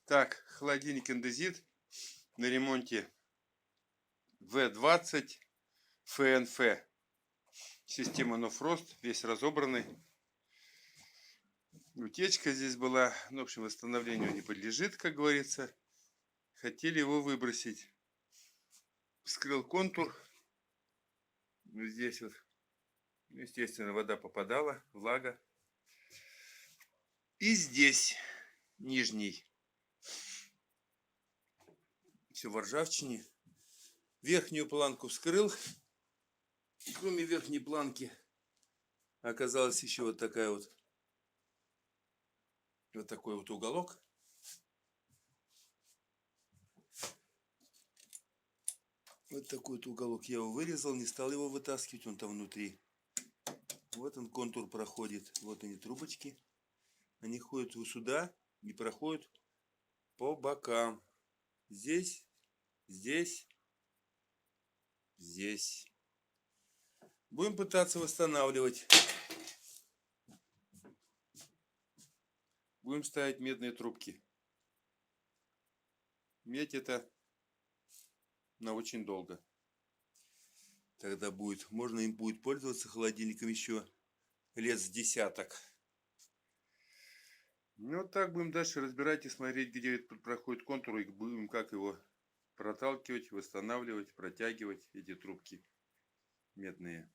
Так, холодильник Индезит на ремонте V20 ФНФ. Система No Frost, весь разобранный. Утечка здесь была. Ну, в общем, восстановлению не подлежит, как говорится. Хотели его выбросить. Вскрыл контур. Ну, здесь вот, естественно, вода попадала, влага. И здесь нижний. Все в ржавчине. Верхнюю планку вскрыл. Кроме верхней планки оказалась еще вот такая вот. Вот такой вот уголок. Вот такой вот уголок. Я его вырезал, не стал его вытаскивать, он там внутри. Вот он, контур проходит. Вот они, трубочки. Они ходят вот сюда и проходят по бокам. Здесь, здесь, здесь. Будем пытаться восстанавливать. Будем ставить медные трубки. Медь это на очень долго. Тогда будет, можно им будет пользоваться холодильником еще лет с десяток. Ну вот так будем дальше разбирать и смотреть, где проходит контур, и будем как его проталкивать, восстанавливать, протягивать эти трубки медные.